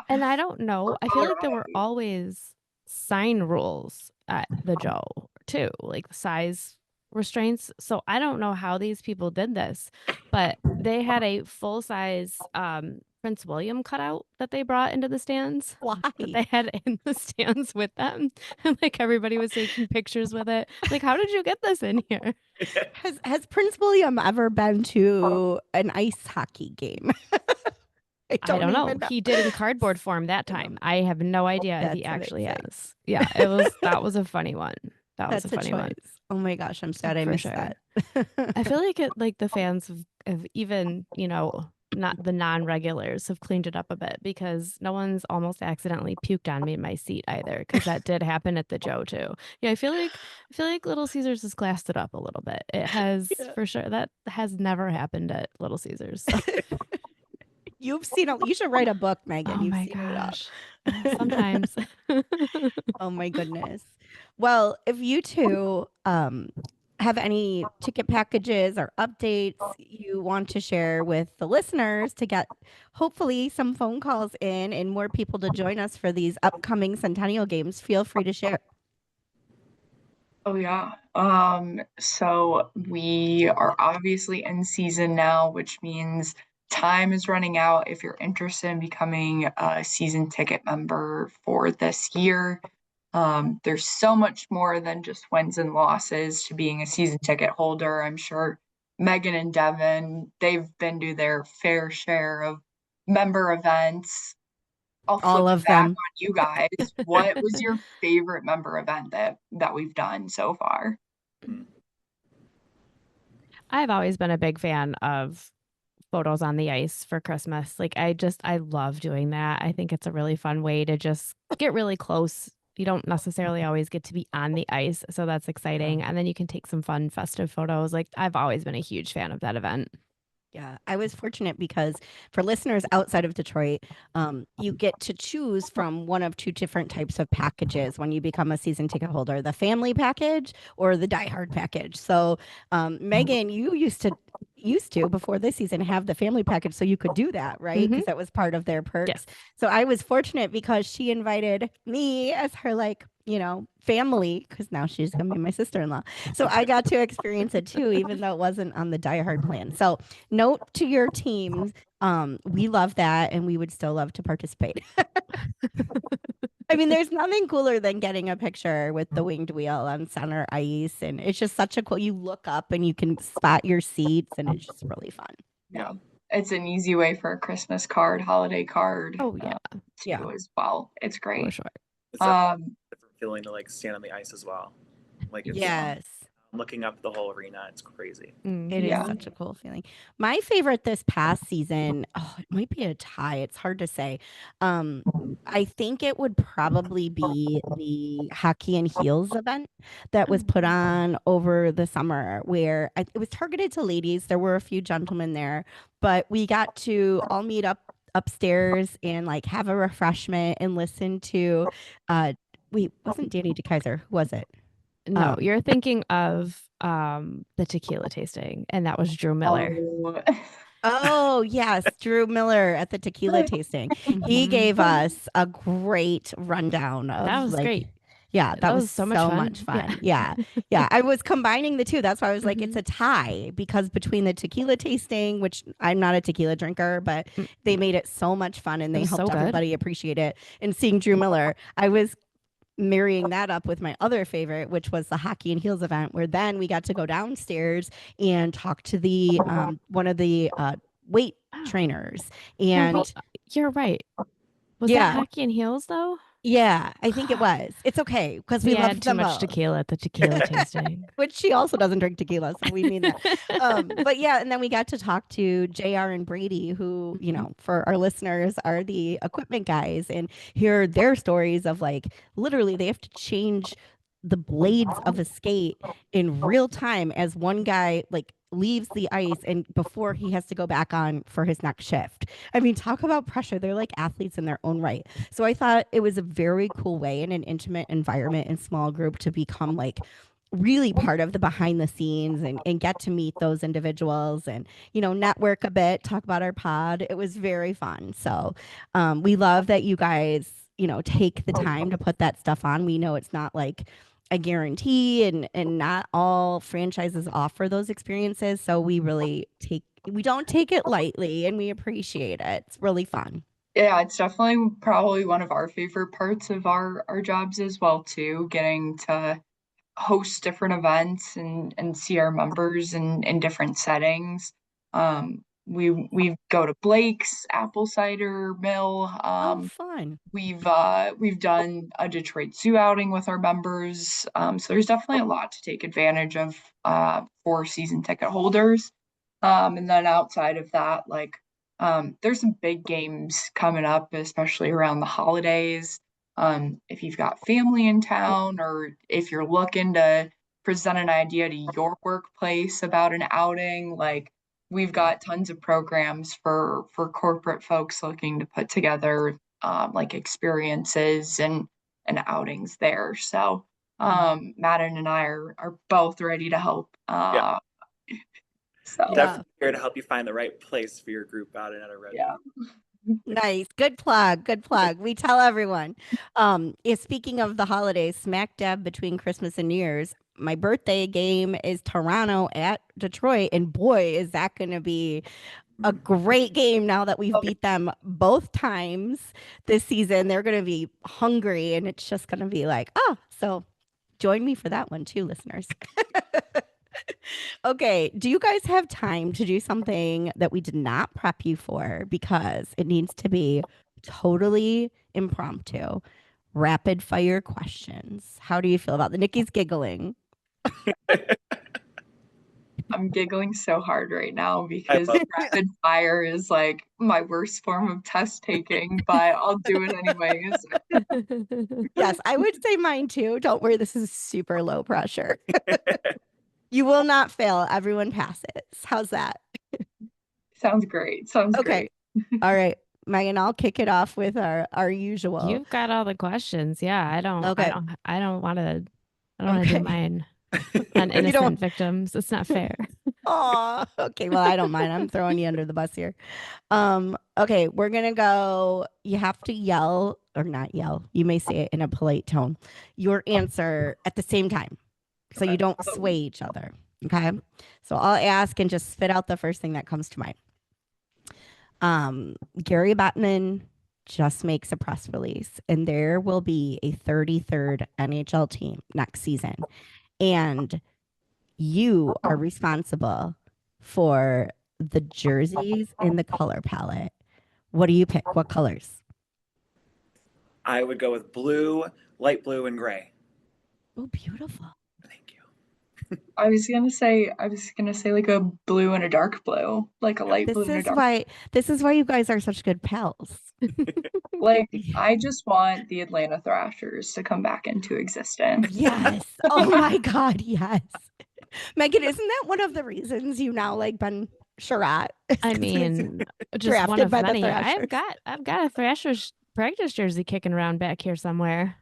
And I don't know. I feel like there were always sign rules at the Joe too, like size restraints. So I don't know how these people did this, but they had a full size Prince William cutout that they brought into the stands. why? That they had in the stands with them. And like everybody was taking pictures with it. Like, how did you get this in here? Has Prince William ever been to an ice hockey game? I don't know. even He did in cardboard form that time. I have no idea if he That's actually amazing. has. Yeah, that was a funny one. That was That's a funny one. Oh my gosh, I'm sad I For missed sure. that. I feel like the fans of even, not the non-regulars have cleaned it up a bit because no one's almost accidentally puked on me in my seat either, because that did happen at the Joe too. Yeah, I feel like Little Caesars has glassed it up a little bit. It has for sure. That has never happened at Little Caesars. So. You've seen you should write a book, Megan. Oh You've my seen it all. gosh. Sometimes. Oh my goodness. Well, if you two have any ticket packages or updates you want to share with the listeners to get hopefully some phone calls in and more people to join us for these upcoming Centennial games, feel free to share. Oh yeah. So we are obviously in season now, which means time is running out if you're interested in becoming a season ticket member for this year. There's so much more than just wins and losses to being a season ticket holder. I'm sure Megan and Devin, they've been to their fair share of member events. I'll All flip of it back them. on you guys. What was your favorite member event that we've done so far? I've always been a big fan of photos on the ice for Christmas. Like I love doing that. I think it's a really fun way to just get really close. You don't necessarily always get to be on the ice, so that's exciting. And then you can take some fun festive photos. Like I've always been a huge fan of that event. Yeah, I was fortunate because for listeners outside of Detroit, you get to choose from one of two different types of packages when you become a season ticket holder, the family package or the diehard package. So, Megan, you used to before this season have the family package, so you could do that, right? Because that was part of their perks. Yes. So I was fortunate because she invited me as her family, because now she's gonna be my sister-in-law. So I got to experience it too, even though it wasn't on the diehard plan. So note to your teams, we love that and we would still love to participate. I mean, there's nothing cooler than getting a picture with the winged wheel on center ice, and it's just such a cool, you look up and you can spot your seats and it's just really fun. Yeah. It's an easy way for a Christmas card, holiday card. Oh yeah. Too as well. It's For great. sure. It's a different feeling to like stand on the ice as well. Like it's Yes. looking up the whole arena. It's crazy. It is Yeah. such a cool feeling. My favorite this past season, it might be a tie. It's hard to say. I think it would probably be the Hockey and Heels event that was put on over the summer, where it was targeted to ladies. There were a few gentlemen there, but we got to all meet up upstairs and like have a refreshment and listen to. Wasn't Danny DeKaiser? Who was it? No, you're thinking of the tequila tasting, and that was Drew Miller. Oh, yes, Drew Miller at the tequila tasting. He gave us a great rundown of That was great. Yeah, that was so much fun. Yeah. Yeah. I was combining the two. That's why I was like, it's a tie, because between the tequila tasting, which I'm not a tequila drinker, but they made it so much fun and they was helped so good. everybody appreciate it. And seeing Drew Miller, I was marrying that up with my other favorite, which was the Hockey and Heels event, where then we got to go downstairs and talk to the one of the weight trainers. Yeah, And you're right. Was Yeah. that Hockey and Heels though? yeah, I think it was. It's okay because we We love had too them much both. tequila at the tequila tasting. Which she also doesn't drink tequila, so we mean that. But yeah, and then we got to talk to JR and Brady, who, you know, for our listeners are the equipment guys, and hear their stories of like literally they have to change the blades of a skate in real time as one guy like leaves the ice and before he has to go back on for his next shift. I mean, talk about pressure. They're like athletes in their own right. So I thought it was a very cool way in an intimate environment and small group to become like really part of the behind the scenes and get to meet those individuals and, you know, network a bit, talk about our pod. It was very fun. So we love that you guys, you know, take the time to put that stuff on. We know it's not like a guarantee and not all franchises offer those experiences. So we don't take it lightly and we appreciate it. It's really fun. Yeah, it's definitely probably one of our favorite parts of our jobs as well too, getting to host different events and see our members in different settings. We go to Blake's Apple Cider Mill. Fun. We've done a Detroit Zoo outing with our members. So there's definitely a lot to take advantage of for season ticket holders. And then outside of that, like there's some big games coming up, especially around the holidays. If you've got family in town or if you're looking to present an idea to your workplace about an outing, like we've got tons of programs for corporate folks looking to put together like experiences and outings there. So Madden and I are both ready to help. So Definitely here to help you find the right place for your group out in Ready. yeah. Nice. Good plug. Good plug. We tell everyone. Speaking of the holidays, smack dab between Christmas and New Year's, my birthday game is Toronto at Detroit. And boy, is that going to be a great game now that we've beat them both times this season. They're going to be hungry and it's just going to be like, so join me for that one too, listeners. Okay, do you guys have time to do something that we did not prep you for because it needs to be totally impromptu? Rapid fire questions. How do you feel about the Nikki's giggling? I'm giggling so hard right now because rapid fire is like my worst form of test taking, but I'll do it anyways. Yes, I would say mine too. Don't worry, this is super low pressure. You will not fail. Everyone passes. How's that? Sounds great. Sounds great. All right, Megan, I'll kick it off with our usual. You've got all the questions. Yeah, I don't want to do mine on innocent victims. It's not fair. Oh, okay. Well, I don't mind. I'm throwing you under the bus here. Okay, we're gonna go. You have to yell or not yell. You may say it in a polite tone. Your answer at the same time, so you don't sway each other. Okay. So I'll ask and just spit out the first thing that comes to mind. Gary Bettman just makes a press release, and there will be a 33rd NHL team next season, and you are responsible for the jerseys and the color palette. What do you pick? What colors? I would go with blue, light blue, and gray. Oh, beautiful. Thank you. I was gonna say like a blue and a dark blue, like a light blue and a dark. This is why you guys are such good pals. Like I just want the Atlanta Thrashers to come back into existence. Yes. Oh my God. Yes. Megan, isn't that one of the reasons you now like Ben Sherratt? I mean, just one of many. I've got a Thrashers practice jersey kicking around back here somewhere.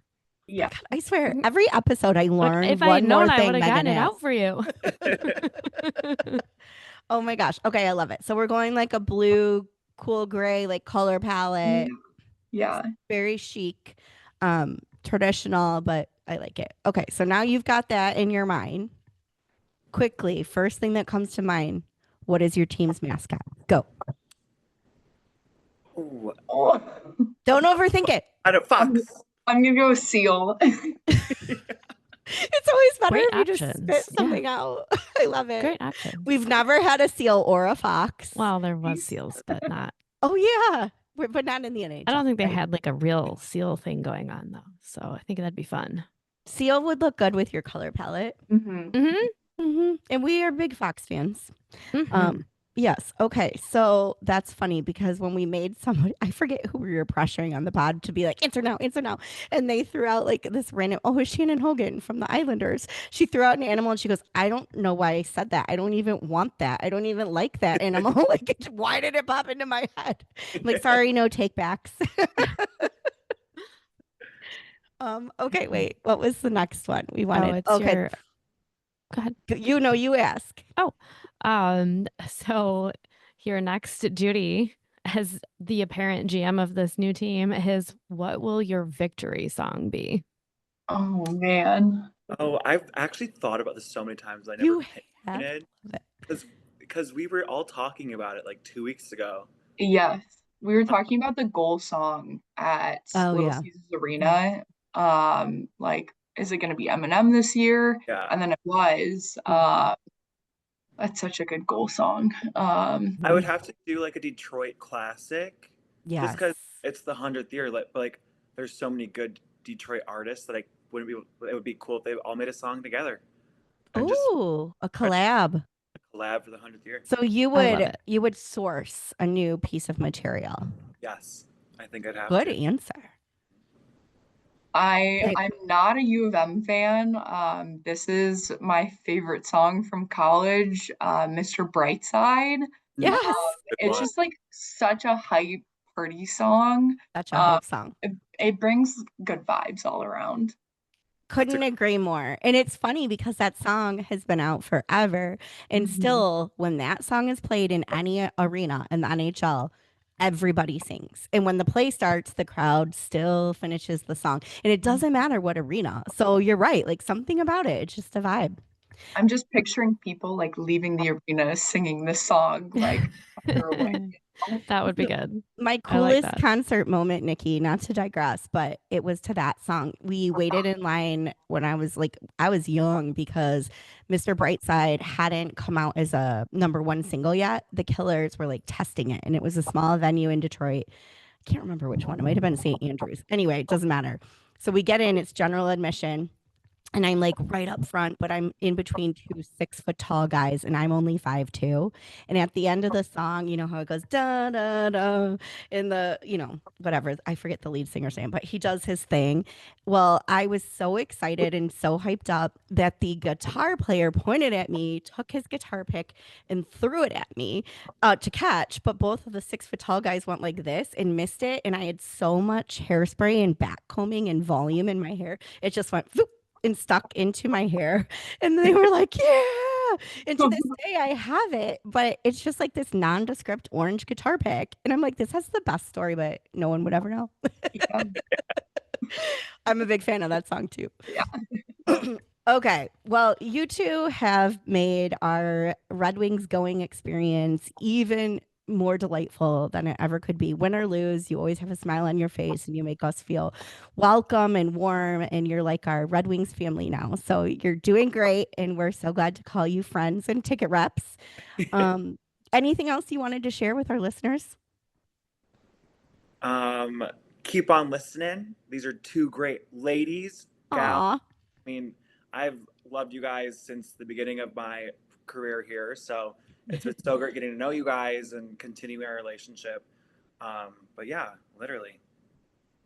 Yeah, God, I swear, every episode I learn if I one had known, more thing. I would have gotten Megan it out for you. Oh my gosh. Okay, I love it. So we're going like a blue, cool gray, like color palette. Yeah. Very chic, traditional, but I like it. Okay, so now you've got that in your mind. Quickly, first thing that comes to mind, what is your team's mascot? Go. Ooh. Oh. Don't overthink it. I don't fox. I'm gonna go with seal. It's always better Great if you just options. spit Yeah. something out. I love it. Great options. We've never had a seal or a fox. Well, there was seals, but not. Oh yeah, but not in the NHL. I don't think they right? had like a real seal thing going on though. So I think that'd be fun. Seal would look good with your color palette. Mm-hmm. And we are big fox fans. Mhm. Yes. Okay. So that's funny because when we made somebody, I forget who we were pressuring on the pod to be like, answer now, answer now. And they threw out like this random, oh, it's Shannon Hogan from the Islanders. She threw out an animal and she goes, I don't know why I said that. I don't even want that. I don't even like that animal. Like, why did it pop into my head? I'm like, sorry, no take backs. Okay, wait. What was the next one we wanted? it's okay. your. Go ahead. You ask. So here next, Judy, as the apparent GM of this new team, what will your victory song be? Oh man. Oh, I've actually thought about this so many times. I never You picked have it it. because we were all talking about it like 2 weeks ago. Yes. We were talking about the goal song at Oh, Little yeah. Caesars Arena. Like, is it gonna be Eminem this year? Yeah. And then it was. That's such a good goal song. I would have to do like a Detroit classic. Yes. Just because it's the 100th year. Like there's so many good Detroit artists that I wouldn't be. It would be cool if they all made a song together. And just Ooh, a collab. collab for the 100th year. So you I love would it. you would source a new piece of material. Yes, I think I'd have Good to. answer. I'm not a U of M fan. This is my favorite song from college, Mr. Brightside. Yes. It's just like such a hype party song. Such a hype song. It brings good vibes all around. Couldn't agree more. And it's funny because that song has been out forever. And still, when that song is played in any arena in the NHL, everybody sings. And when the play starts, the crowd still finishes the song. And it doesn't matter what arena. So you're right. Like something about it. It's just a vibe. I'm just picturing people like leaving the arena singing this song like after a win. That would be good. My I like coolest that. concert moment, Nikki, not to digress, but it was to that song. We waited in line when I was young because Mr. Brightside hadn't come out as a #1 single yet. The Killers were like testing it, and it was a small venue in Detroit. I can't remember which one. It might have been St. Andrews. Anyway, it doesn't matter. So we get in, it's general admission. And I'm like right up front, but I'm in between two 6-foot tall guys, and I'm only 5'2". And at the end of the song, you know how it goes da da da, in the whatever, I forget the lead singer's name, but he does his thing. Well, I was so excited and so hyped up that the guitar player pointed at me, took his guitar pick, and threw it at me to catch. But both of the 6-foot tall guys went like this and missed it, and I had so much hairspray and back combing and volume in my hair, it just went whoop, and stuck into my hair. And they were like, yeah. And to this day I have it, but it's just like this nondescript orange guitar pick. And I'm like, this has the best story, but no one would ever know. Yeah. I'm a big fan of that song too. Yeah. Okay. Well, you two have made our Red Wings going experience even more delightful than it ever could be. Win or lose, you always have a smile on your face and you make us feel welcome and warm, and you're like our Red Wings family now. So you're doing great, and we're so glad to call you friends and ticket reps. Anything else you wanted to share with our listeners? Keep on listening. These are two great ladies. Aw. I mean, I've loved you guys since the beginning of my career here. So it's been so great getting to know you guys and continuing our relationship. But yeah, literally.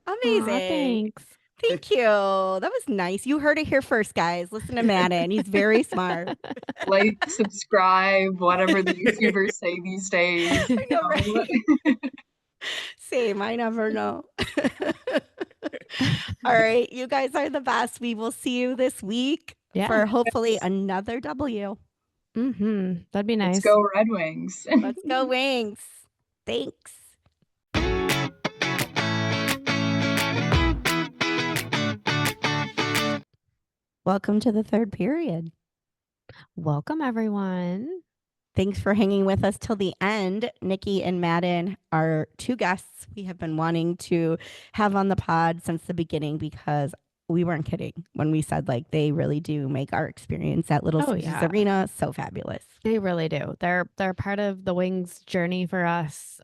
Amazing. Aw, thanks. Thank you. That was nice. You heard it here first, guys. Listen to Madden. He's very smart. Like, subscribe, whatever the YouTubers say these days. I know, right? Same. I never know. All right. You guys are the best. We will see you this week for hopefully another W. That'd be nice. Let's go Red Wings. Let's go Wings. Thanks. Welcome to the third period. Welcome, everyone. Thanks for hanging with us till the end. Nikki and Madden are two guests we have been wanting to have on the pod since the beginning because we weren't kidding when we said like they really do make our experience at Little Oh, Caesars yeah. Arena so fabulous. They really do. They're part of the Wings journey for us.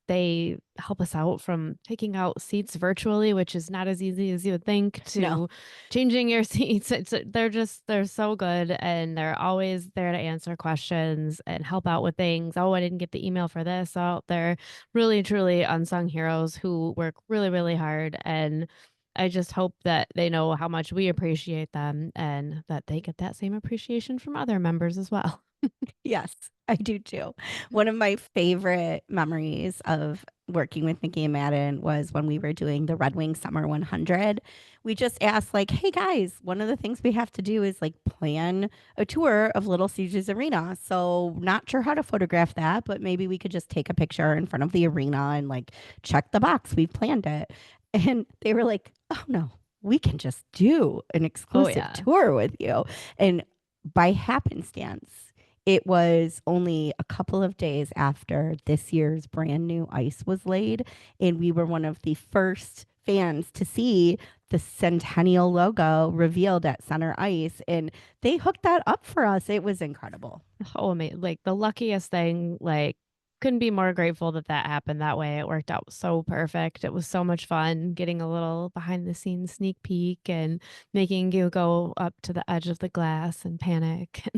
They help us out from picking out seats virtually, which is not as easy as you would think, to No. changing your seats. They're so good, and they're always there to answer questions and help out with things. Oh, I didn't get the email for this. So they're really, truly unsung heroes who work really, really hard. And I just hope that they know how much we appreciate them and that they get that same appreciation from other members as well. Yes, I do too. One of my favorite memories of working with Nikki and Madden was when we were doing the Red Wing Summer 100. We just asked, like, hey guys, one of the things we have to do is like plan a tour of Little Caesars Arena. So, not sure how to photograph that, but maybe we could just take a picture in front of the arena and like check the box. We've planned it. And they were like, oh no, we can just do an exclusive yeah. tour with you. And by happenstance, it was only a couple of days after this year's brand new ice was laid, and we were one of the first fans to see the Centennial logo revealed at center ice, and they hooked that up for us. It was incredible. Oh, amazing. Like the luckiest thing, like couldn't be more grateful that that happened that way. It worked out so perfect. It was so much fun getting a little behind the scenes sneak peek and making you go up to the edge of the glass and panic.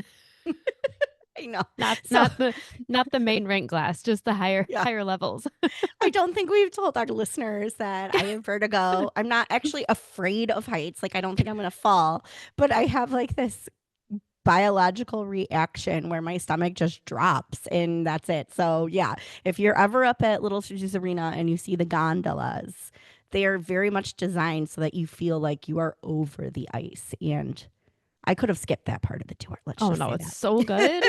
I know. Not So- not the main rank glass, just the higher Yeah. higher levels. I don't think we've told our listeners that I have vertigo. I'm not actually afraid of heights. Like, I don't think I'm going to fall, but I have like this biological reaction where my stomach just drops and that's it. So, yeah, if you're ever up at Little Caesars Arena and you see the gondolas, they are very much designed so that you feel like you are over the ice. And I could have skipped that part of the tour. Let's Oh just no, say it's that. so good.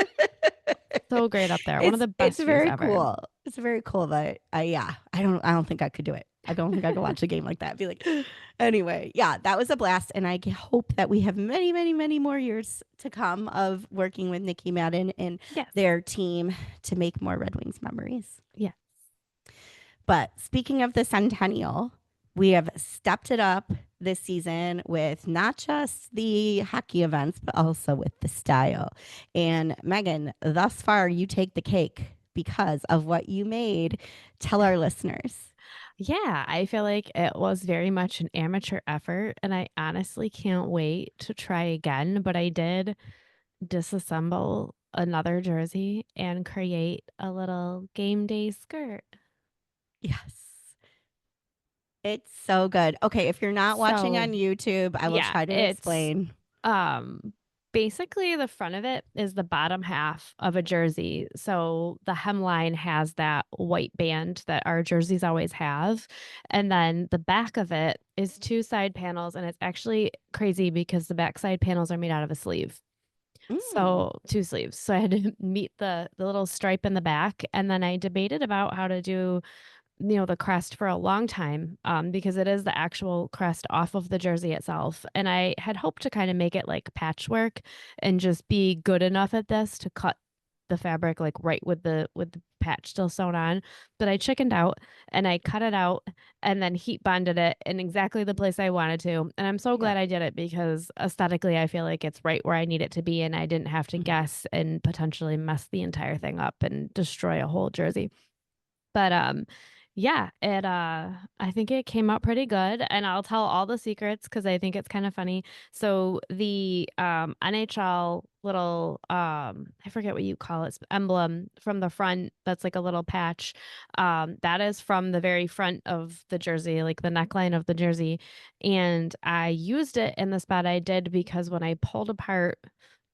So great up there. One of the best It's views very ever. cool. It's very cool, but yeah, I don't think I could do it. I don't think I could watch a game like that. Be like, anyway, yeah, that was a blast, and I hope that we have many, many, many more years to come of working with Nikki Madden and Yes. their team to make more Red Wings memories. Yes. But speaking of the Centennial, we have stepped it up this season with not just the hockey events, but also with the style. And Megan, thus far, you take the cake because of what you made. Tell our listeners. Yeah, I feel like it was very much an amateur effort, and I honestly can't wait to try again. But I did disassemble another jersey and create a little game day skirt. Yes. It's so good. Okay, if you're not watching So, on YouTube, I will yeah, try to it's explain. Basically the front of it is the bottom half of a jersey. So the hemline has that white band that our jerseys always have. And then the back of it is two side panels, and it's actually crazy because the back side panels are made out of a sleeve. So two sleeves. So I had to meet the little stripe in the back, and then I debated about how to do the crest for a long time, because it is the actual crest off of the jersey itself. And I had hoped to kind of make it like patchwork and just be good enough at this to cut the fabric like right with the patch still sewn on. But I chickened out and I cut it out and then heat bonded it in exactly the place I wanted to. And I'm so glad I did it because aesthetically I feel like it's right where I need it to be, and I didn't have to guess and potentially mess the entire thing up and destroy a whole jersey. But yeah, I think it came out pretty good, and I'll tell all the secrets because I think it's kind of funny. So the NHL little I forget what you call it, emblem from the front that's like a little patch. That is from the very front of the jersey, like the neckline of the jersey. And I used it in the spot I did because when I pulled apart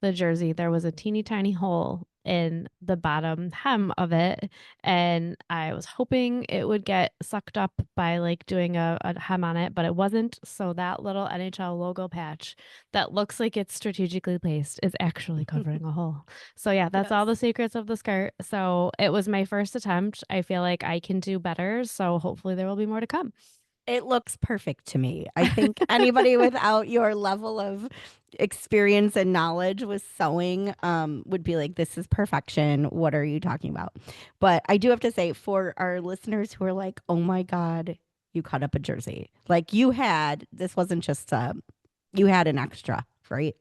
the jersey, there was a teeny tiny hole in the bottom hem of it, and I was hoping it would get sucked up by like doing a hem on it, but it wasn't. So that little NHL logo patch that looks like it's strategically placed is actually covering a hole. So yeah, that's all the secrets of the skirt. So it was my first attempt. I feel like I can do better, so hopefully there will be more to come. It looks perfect to me. I think anybody without your level of experience and knowledge with sewing would be like, this is perfection. What are you talking about? But I do have to say, for our listeners who are like, oh my God, you cut up a jersey. Like this wasn't just you had an extra, right?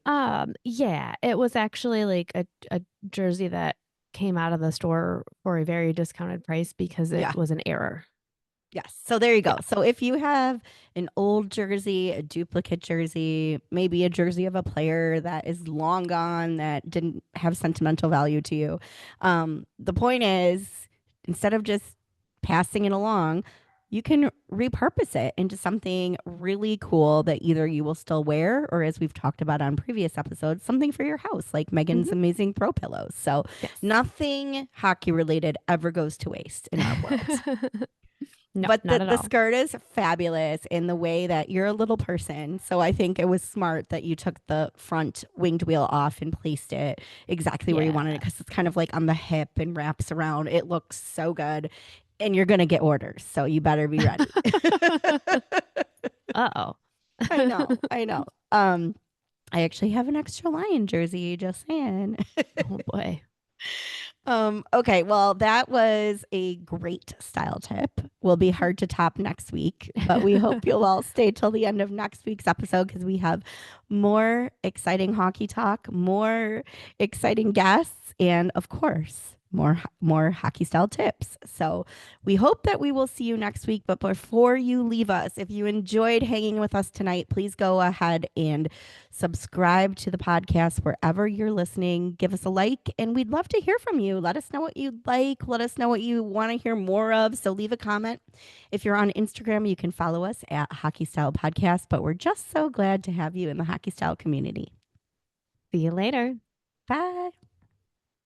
Yeah, it was actually like a jersey that came out of the store for a very discounted price because it was an error. Yes. So there you go. Yeah. So if you have an old jersey, a duplicate jersey, maybe a jersey of a player that is long gone, that didn't have sentimental value to you, the point is, instead of just passing it along, you can repurpose it into something really cool that either you will still wear, or as we've talked about on previous episodes, something for your house, like Megan's amazing throw pillows. So nothing hockey related ever goes to waste in our world. No, but not the at all. skirt is fabulous in the way that you're a little person. So I think it was smart that you took the front winged wheel off and placed it exactly where you wanted it, because it's kind of like on the hip and wraps around. It looks so good. And you're going to get orders, so you better be ready. Uh-oh. I know. I actually have an extra lion jersey, just saying. Oh boy. Okay, well, that was a great style tip. Will be hard to top next week, but we hope you'll all stay till the end of next week's episode, because we have more exciting hockey talk, more exciting guests, and of course, more hockey style tips. So we hope that we will see you next week. But before you leave us, if you enjoyed hanging with us tonight, please go ahead and subscribe to the podcast wherever you're listening. Give us a like, and we'd love to hear from you. Let us know what you'd like. Let us know what you want to hear more of. So leave a comment. If you're on Instagram, you can follow us at Hockey Style Podcast. But we're just so glad to have you in the Hockey Style community. See you later. Bye.